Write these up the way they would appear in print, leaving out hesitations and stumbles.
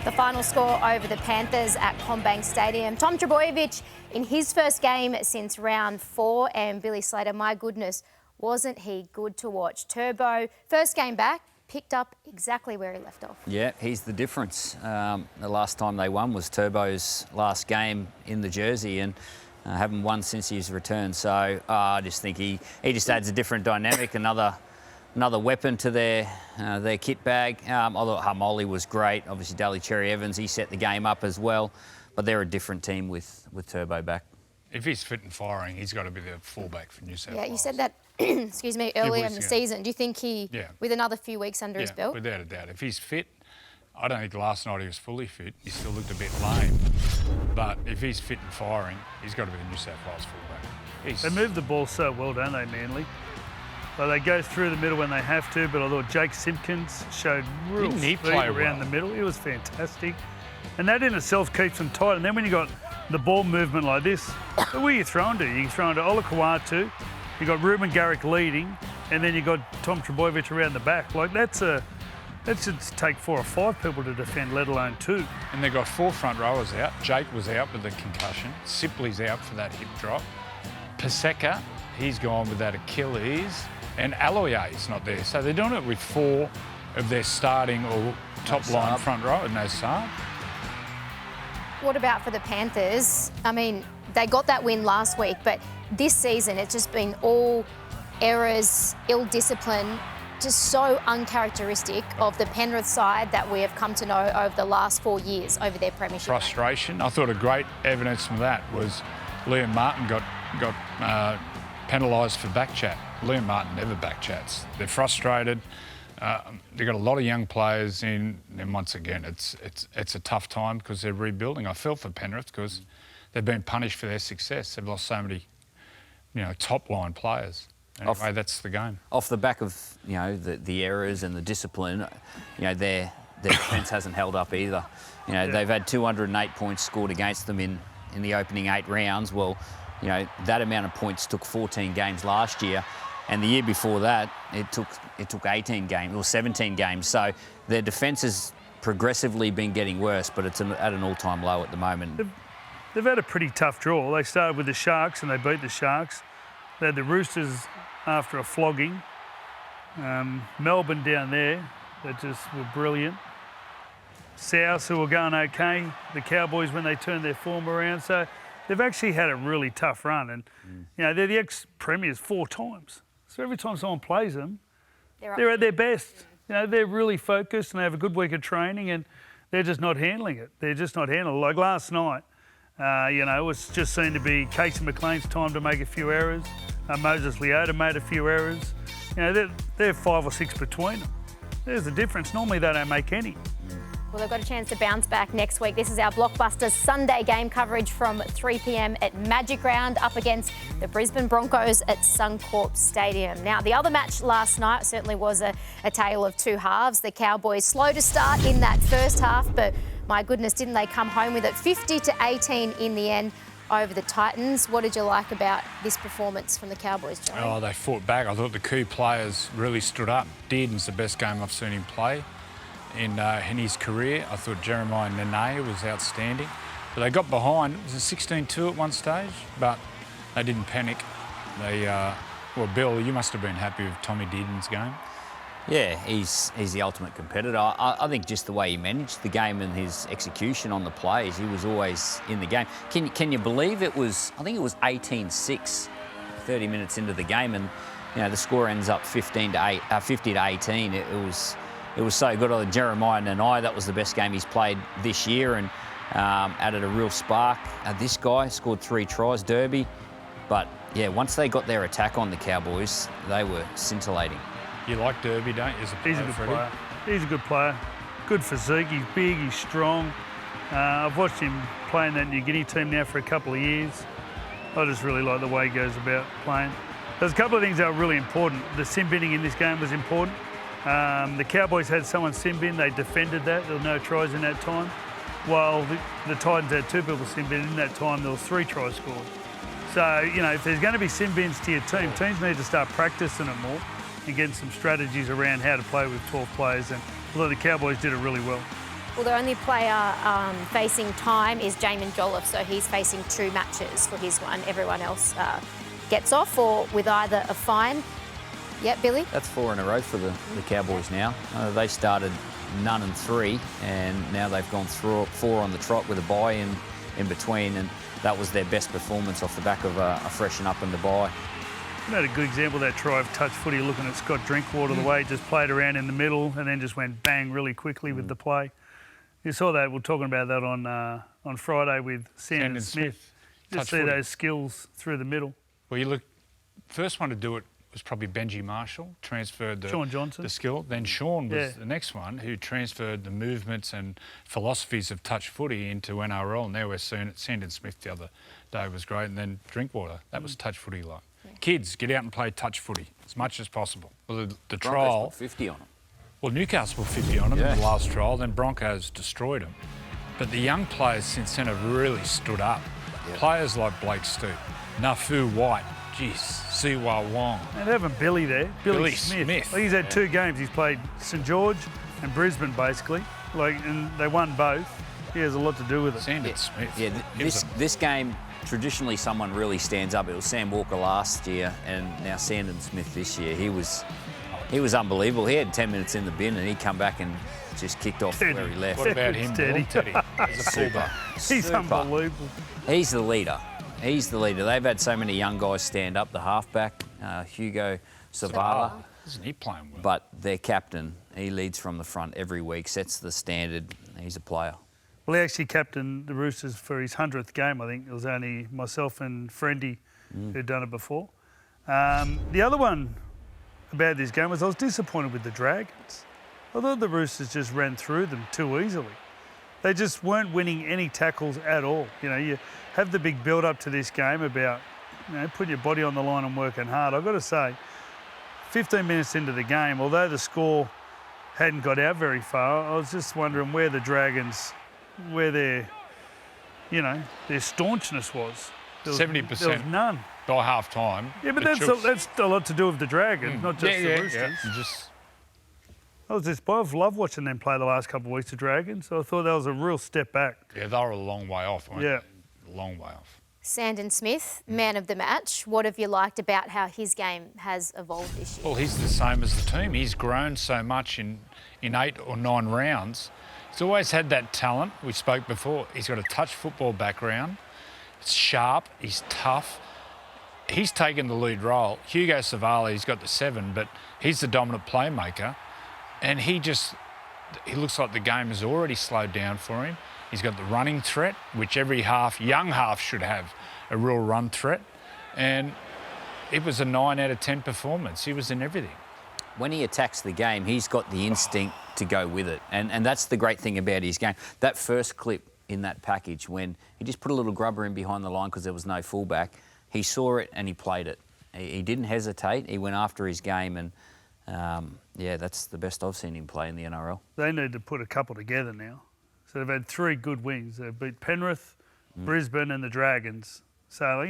The final score over the Panthers at CommBank Stadium. Tom Trbojevic in his first game since round 4, and Billy Slater, my goodness, wasn't he good to watch? Turbo, first game back, picked up exactly where he left off. Yeah, he's the difference. The last time they won was Turbo's last game in the jersey, and haven't won since his return. So I just think he just adds a different dynamic, another weapon to their kit bag. Although Harmoli was great, obviously Daly Cherry Evans, he set the game up as well, but they're a different team with Turbo back. If he's fit and firing, he's got to be the fullback for New South Wales. Yeah, you said that, excuse me, earlier in the season. Do you think with another few weeks under his belt? Without a doubt. If he's fit, I don't think last night he was fully fit. He still looked a bit lame. But if he's fit and firing, he's got to be the New South Wales fullback. They move the ball so well, don't they, Manly? Well, they go through the middle when they have to, but I thought Jake Simpkins showed real speed around the middle. He was fantastic. And that in itself keeps them tight. And then when you got the ball movement like this, who are you throwing to? You throw to Olakau'atu, you got Ruben Garrick leading, and then you got Tom Trbojevic around the back. Like that should take 4 or 5 people to defend, let alone 2. And they've got 4 front rowers out. Jake was out with a concussion. Sipley's out for that hip drop. Paseka, he's gone with that Achilles. And Aloye's not there. So they're doing it with 4 of their starting or top line front row and no Saab. What about for the Panthers? I mean, they got that win last week, but this season it's just been all errors, ill discipline, just so uncharacteristic of the Penrith side that we have come to know over the last 4 years over their premiership. Frustration. I thought a great evidence from that was Liam Martin got penalised for back chat. Liam Martin never back chats. They're frustrated. They've got a lot of young players in, and once again, it's a tough time because they're rebuilding. I felt for Penrith because they've been punished for their success. They've lost so many, top-line players. Anyway, that's the game. Off the back of, the errors and the discipline, their defence hasn't held up either. They've had 208 points scored against them in the opening 8 rounds. Well, that amount of points took 14 games last year. And the year before that, it took 18 games or 17 games. So their defence has progressively been getting worse, but it's at an all-time low at the moment. They've had a pretty tough draw. They started with the Sharks and they beat the Sharks. They had the Roosters after a flogging. Melbourne down there, that just were brilliant. South, who were going okay. The Cowboys when they turned their form around. So they've actually had a really tough run. And, they're the ex-premiers 4 times. So every time someone plays them, they're at their best. They're really focused and they have a good week of training and they're just not handling it. They're just not handling it. Like last night, it was just seemed to be Casey McLean's time to make a few errors. Moses Leota made a few errors. They're 5 or 6 between them. There's the difference. Normally they don't make any. Well, they've got a chance to bounce back next week. This is our blockbuster Sunday game coverage from 3 p.m. at Magic Round up against the Brisbane Broncos at Suncorp Stadium. Now, the other match last night certainly was a tale of 2 halves. The Cowboys slow to start in that first half, but my goodness, didn't they come home with it? 50-18 in the end over the Titans. What did you like about this performance from the Cowboys, Johnny? Oh, they fought back. I thought the key players really stood up. Dearden's the best game I've seen him play in his career. I thought Jeremiah Nanea was outstanding. But they got behind. It was a 16-2 at one stage, but they didn't panic. Bill, you must have been happy with Tommy Dearden's game. Yeah, he's the ultimate competitor. I think just the way he managed the game and his execution on the plays, he was always in the game. Can you believe it was, I think it was 18-6, 30 minutes into the game, and the score ends up 50-18. It was so good. Jeremiah Nanai, that was the best game he's played this year and added a real spark. This guy scored 3 tries, Derby. But, yeah, once they got their attack on the Cowboys, they were scintillating. You like Derby, don't you? He's a good player. He's a good player. Good physique. He's big. He's strong. I've watched him play in that New Guinea team now for a couple of years. I just really like the way he goes about playing. There's a couple of things that are really important. The sin binning in this game was important. The Cowboys had someone sin bin. They defended that. There were no tries in that time. While the Titans had 2 people sin bin in that time, there were 3 tries scored. So, if there's going to be sin bins to your team, teams need to start practicing it more and getting some strategies around how to play with 12 players. And although the Cowboys did it really well. Well, the only player facing time is Jamin Jolliffe, so he's facing 2 matches for his one. Everyone else gets off or with either a fine. Yep, Billy? That's 4 in a row for the Cowboys now. They started none and 3, and now they've gone through 4 on the trot with a bye in between, and that was their best performance off the back of a freshen up in the bye. You had a good example of that try of touch footy, looking at Scott Drinkwater the way he just played around in the middle and then just went bang really quickly with the play. You saw that. We're talking about that on Friday with Sandon Smith. Just see those skills through the middle. Well, you look, first one to do it was probably Benji Marshall, transferred the skill. Then Sean was the next one who transferred the movements and philosophies of touch footy into NRL. And there we're seeing it. Sandon Smith the other day was great. And then Drinkwater, that was touch footy like. Kids, get out and play touch footy as much as possible. Well, the trial... Put 50 on them. Well, Newcastle put 50 on them in the last trial, then Broncos destroyed them. But the young players since then have really stood up. Yeah. Players like Blake Stoop, Nafu White, Siwa Wong. And having Billy there, Billy Smith. He's had 2 games. He's played St George and Brisbane, basically. And they won both. He has a lot to do with it. Sandon Smith. Yeah, this game... Traditionally, someone really stands up. It was Sam Walker last year, and now Sandon Smith this year. He was unbelievable. He had 10 minutes in the bin, and he come back and just kicked off where he left. What about him, Teddy? He's a fullback. He's unbelievable. He's the leader. He's the leader. They've had so many young guys stand up. The halfback, Hugo Savala. Isn't he playing well? But their captain, he leads from the front every week, sets the standard. He's a player. Well, he actually captained the Roosters for his 100th game, I think. It was only myself and Friendy who'd done it before. The other one about this game was I was disappointed with the Dragons. I thought the Roosters just ran through them too easily. They just weren't winning any tackles at all. You know, you have the big build-up to this game about, putting your body on the line and working hard. I've got to say, 15 minutes into the game, although the score hadn't got out very far, I was just wondering where the Dragons... where their staunchness was. 70%. There was none. By half-time. Yeah, but that's a lot to do with the Dragons, not just the Roosters. I've loved watching them play the last couple of weeks, the Dragons. So I thought that was a real step back. Yeah, they were a long way off, weren't they? A long way off. Sandon Smith, man of the match. What have you liked about how his game has evolved this year? Well, he's the same as the team. He's grown so much in 8 or 9 rounds. He's always had that talent. We spoke before. He's got a touch football background. It's sharp. He's tough. He's taken the lead role. Hugo Savala, he's got the 7, but he's the dominant playmaker. And he looks like the game has already slowed down for him. He's got the running threat, which every young half should have a real run threat. And it was a 9 out of 10 performance. He was in everything. When he attacks the game, he's got the instinct to go with it. And that's the great thing about his game. That first clip in that package, when he just put a little grubber in behind the line because there was no fullback, he saw it and he played it. He didn't hesitate. He went after his game, and, that's the best I've seen him play in the NRL. They need to put a couple together now. So they've had 3 good wins. They've beat Penrith, Brisbane and the Dragons. So,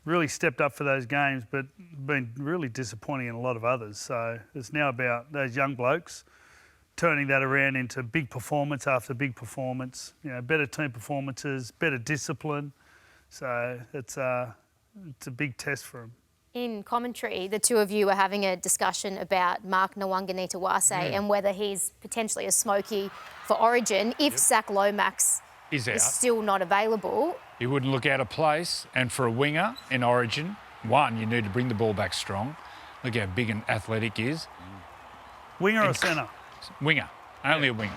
really stepped up for those games, but been really disappointing in a lot of others. So it's now about those young blokes turning that around into big performance after big performance, better team performances, better discipline. So it's a big test for them. In commentary, the 2 of you were having a discussion about Mark Nwanganita-Wase and whether he's potentially a smoky for Origin if Zach Lomax is still not available. He wouldn't look out of place. And for a winger in Origin, you need to bring the ball back strong. Look how big and athletic he is. Winger or centre? Winger. Only a winger.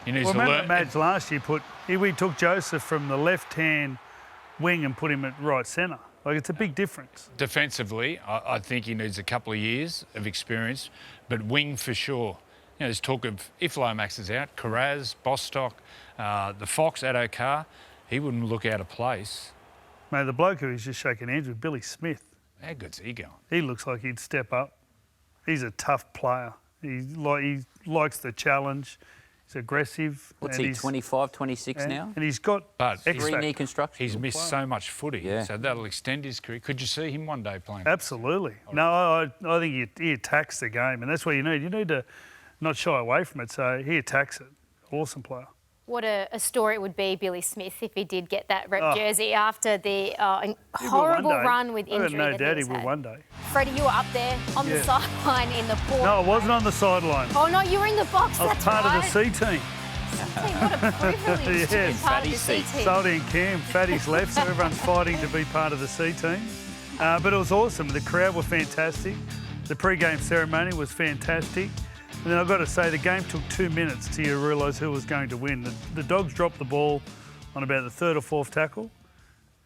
He needs to remember learn. Madge last year we took Joseph from the left-hand wing and put him at right centre. It's a big difference. Defensively, I think he needs a couple of years of experience, but wing for sure. There's talk of, if Lomax is out, Carraz, Bostock, the Fox, Addo Carr, he wouldn't look out of place. Mate, the bloke who was just shaking hands with, Billy Smith. How good's he going? He looks like he'd step up. He's a tough player. He likes the challenge. He's aggressive. What's he, 25, 26 now? And he's got three knee construction. He's missed so much footy, so that'll extend his career. Could you see him one day playing? Absolutely. No, I think he attacks the game, and that's what you need. You need to not shy away from it, so he attacks it. Awesome player. What a story it would be, Billy Smith, if he did get that rep jersey after the horrible run with injury. I've got no that doubt he he will had. one day. Freddie, you were up there on the sideline in the fourth. No, I wasn't on the sideline. Oh, no, you were in the box, I was that's part right. of the C team. What a privilege to be Yes. part of Fatty the C seat. team. Salty and Cam, Fatty's left, so everyone's fighting to be part of the C team. But it was awesome. The crowd were fantastic. The pre-game ceremony was fantastic. And then I've got to say, the game took 2 minutes till you realise who was going to win. The Dogs dropped the ball on about the third or fourth tackle.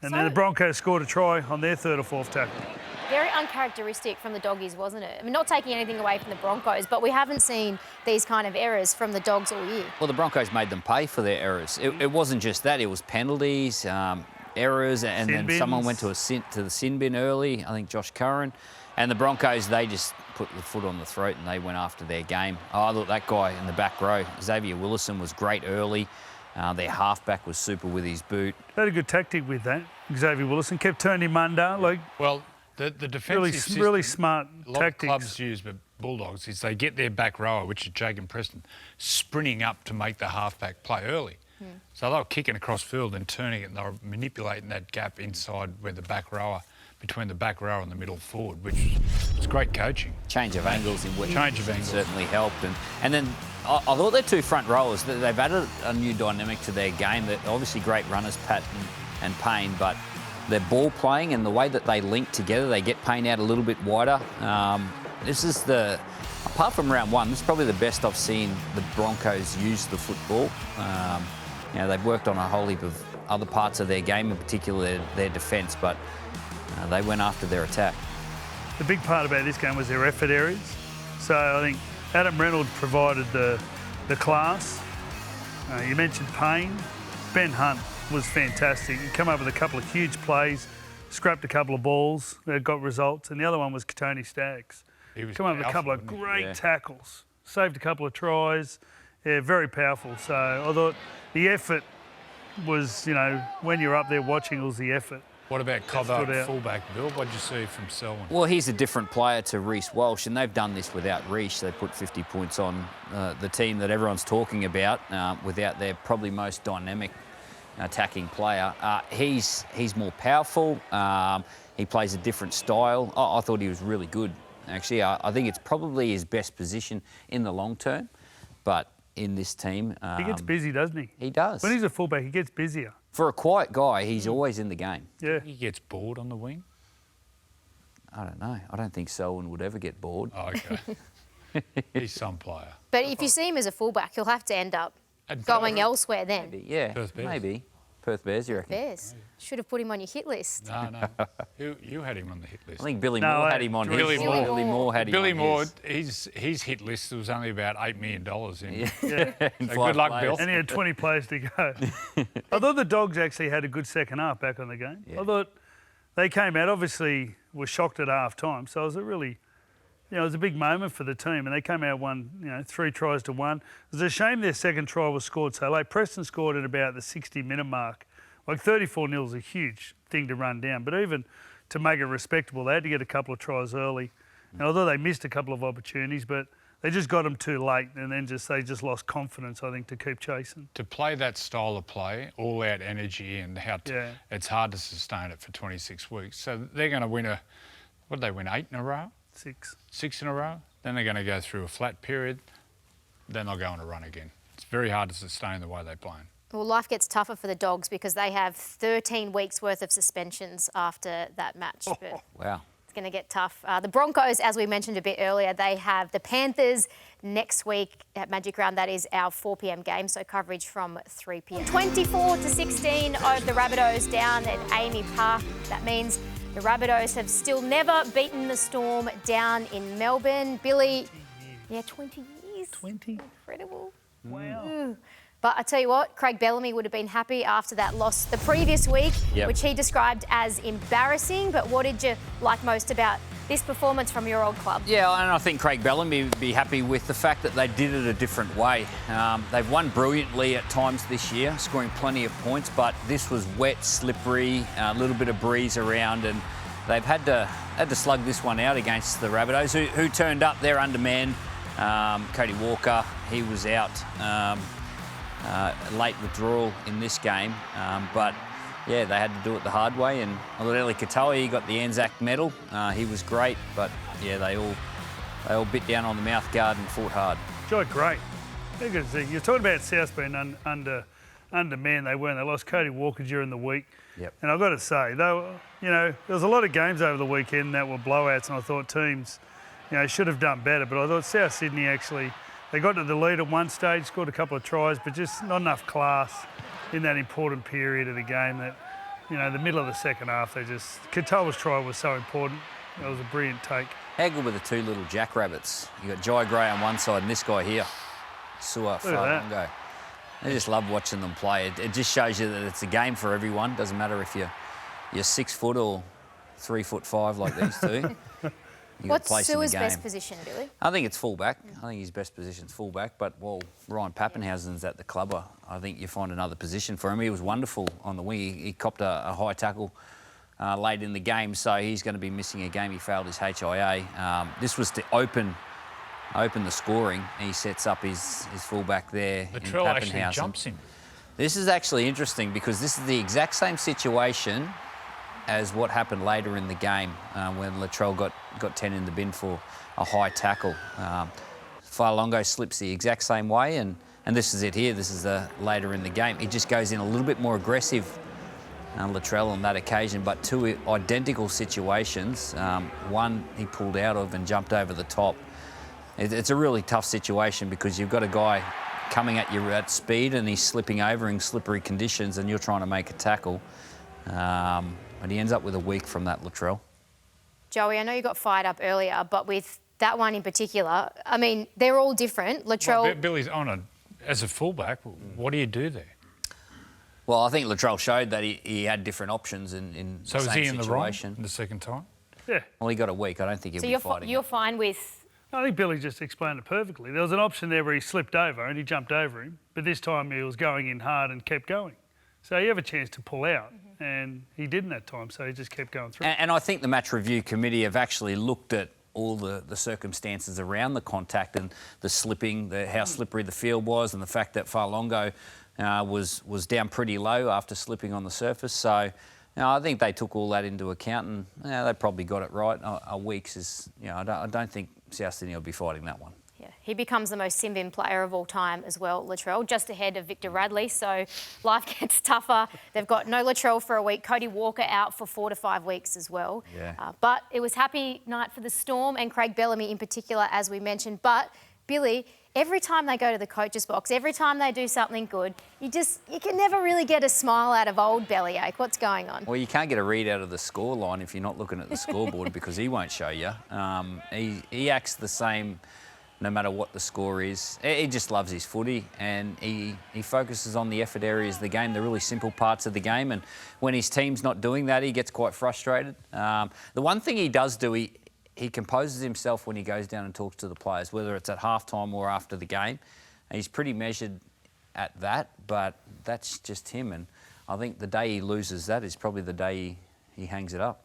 And then the Broncos scored a try on their third or fourth tackle. Very uncharacteristic from the Doggies, wasn't it? I mean, not taking anything away from the Broncos, but we haven't seen these kind of errors from the Dogs all year. Well, the Broncos made them pay for their errors. It wasn't just that; it was penalties, errors, and Sin then someone bins. went to the sin bin early. I think Josh Curran, and the Broncos, they just put the foot on the throat and they went after their game. Oh, I thought that guy in the back row, Xavier Willison, was great early. Their halfback was super with his boot. They had a good tactic with that. Xavier Willison kept turning him under, like Well, the defensive really, system, really smart a lot tactics. of clubs use, but Bulldogs, is they get their back rower, which is Jake and Preston, sprinting up to make the halfback play early. So they were kicking across field and turning it, and they were manipulating that gap inside where the back rower, between the back rower and the middle forward, which was great coaching. Change of angles in which Change of angles. certainly helped. And then I thought their two front rowers, they've added a new dynamic to their game. They're obviously great runners, Pat and Payne, but their ball playing and the way that they link together, they get Payne out a little bit wider. This is apart from round one, this is probably the best I've seen the Broncos use the football. They've worked on a whole heap of other parts of their game, in particular their defence, but they went after their attack. The big part about this game was their effort areas. So I think Adam Reynolds provided the class. You mentioned Payne. Ben Hunt was fantastic. He came up with a couple of huge plays, scrapped a couple of balls that got results, and the other one was Katoni Staggs. He was Come up with a powerful, couple of wasn't he? great tackles, saved a couple of tries. Yeah, very powerful. So I thought the effort was, when you're up there watching, it was the effort. What about stood Cobbo out. fullback, Bill? What did you see from Selwyn? Well, he's a different player to Reece Walsh, and they've done this without Reece. They put 50 points on the team that everyone's talking about without their probably most dynamic attacking player. He's more powerful. He plays a different style. I thought he was really good, actually. I think it's probably his best position in the long term, but in this team... He gets busy, doesn't he? He does. When he's a fullback, he gets busier. For a quiet guy, he's always in the game. Yeah. He gets bored on the wing. I don't know. I don't think Selwyn would ever get bored. Oh, okay. He's some player. But if you see him as a fullback, he'll have to end up And going Perth. elsewhere then. Maybe, yeah, Perth Bears. maybe. Perth Bears, you reckon? Bears. Should have put him on your hit list. No. You had him on the hit list. I think Billy No, Moore I- had him on Billy his. Moore. Billy Moore had him Billy on Moore, his. his hit list was only about $8 million in. Yeah. And So five good luck, players. Bill. And he had 20 players to go. I thought the Dogs actually had a good second half back on the game. Yeah. I thought they came out, obviously were shocked at half time. So it was a really, it was a big moment for the team. And they came out 3 tries to 1. It was a shame their second try was scored so late. Preston scored at about the 60-minute mark. Like 34-0 is a huge thing to run down. But even to make it respectable, they had to get a couple of tries early. And although they missed a couple of opportunities, but they just got them too late, and then they just lost confidence, I think, to keep chasing. To play that style of play, all-out energy, and it's hard to sustain it for 26 weeks. So they're going to win what did they win, 8 in a row? 6. 6 in a row? Then they're going to go through a flat period. Then they'll go on a run again. It's very hard to sustain the way they're playing. Well, life gets tougher for the Dogs because they have 13 weeks' worth of suspensions after that match. But Wow. it's going to get tough. The Broncos, as we mentioned a bit earlier, they have the Panthers next week at Magic Round. That is our 4 p.m. game, so coverage from 3 p.m. 24-16 over the Rabbitohs down at Amy Park. That means the Rabbitohs have still never beaten the Storm down in Melbourne. Billy, 20 years. 20? Incredible. Wow. But I tell you what, Craig Bellamy would have been happy after that loss the previous week, Yep. which he described as embarrassing. But what did you like most about this performance from your old club? Yeah, and I think Craig Bellamy would be happy with the fact that they did it a different way. They've won brilliantly at times this year, scoring plenty of points, but this was wet, slippery, a little bit of breeze around, and they've had to slug this one out against the Rabbitohs, who turned up. They're undermanned. Cody Walker, he was out. late withdrawal in this game, but yeah, they had to do it the hard way. And Lelele Katoa, he got the Anzac medal. He was great, but yeah, they all bit down on the mouth guard and fought hard. Joy, great. Good to see. You're talking about South being undermanned. They weren't. They lost Cody Walker during the week. Yep. And I've got to say, there was a lot of games over the weekend that were blowouts, and I thought teams, should have done better. But I thought South Sydney actually, they got to the lead at one stage, scored a couple of tries, but just not enough class in that important period of the game that, the middle of the second half, Katoa's try was so important. It was a brilliant take. How good were the two little jackrabbits? You got Jai Gray on one side and this guy here, Sua Falongo. I just love watching them play. It just shows you that it's a game for everyone. Doesn't matter if you're 6 foot or 3'5" like these two. What's Sua's best position, Billy? I think it's fullback. I think his best position's fullback. But Ryan Pappenhausen's at the clubber. I think you find another position for him. He was wonderful on the wing. He copped a high tackle late in the game, so he's going to be missing a game. He failed his HIA. This was to open the scoring. He sets up his fullback there. Latrell actually jumps him. This is actually interesting because this is the exact same situation as what happened later in the game when Latrell got 10 in the bin for a high tackle. Falongo slips the exact same way, and this is it here. This is the later in the game. He just goes in a little bit more aggressive, Latrell, on that occasion, but two identical situations. One he pulled out of and jumped over the top. It's a really tough situation because you've got a guy coming at you at speed and he's slipping over in slippery conditions and you're trying to make a tackle. But he ends up with a week from that, Latrell. Joey, I know you got fired up earlier, but with that one in particular, I mean, they're all different. Latrell... Well, Billy's as a fullback, what do you do there? Well, I think Latrell showed that he had different options in the same situation. So was he in the wrong the second time? Yeah. Well, he got a week. I don't think he'll be fighting. You're fine with... I think Billy just explained it perfectly. There was an option there where he slipped over and he jumped over him, but this time he was going in hard and kept going. So you have a chance to pull out, and he didn't that time, so he just kept going through. And I think the match review committee have actually looked at all the circumstances around the contact and the slipping, how slippery the field was, and the fact that Falongo was down pretty low after slipping on the surface. So I think they took all that into account, and they probably got it right. A week's is, I don't think South Sydney will be fighting that one. Yeah, he becomes the most sin bin player of all time as well, Latrell, just ahead of Victor Radley. So life gets tougher. They've got no Latrell for a week. Cody Walker out for 4 to 5 weeks as well. Yeah. But it was happy night for the Storm and Craig Bellamy in particular, as we mentioned. But Billy, every time they go to the coach's box, every time they do something good, you can never really get a smile out of old Bellyache. What's going on? Well, you can't get a read out of the score line if you're not looking at the scoreboard because he won't show you. He acts the same no matter what the score is. He just loves his footy and he focuses on the effort areas of the game, the really simple parts of the game. And when his team's not doing that, he gets quite frustrated. The one thing he does do, he composes himself when he goes down and talks to the players, whether it's at halftime or after the game. And he's pretty measured at that, but that's just him. And I think the day he loses that is probably the day he hangs it up.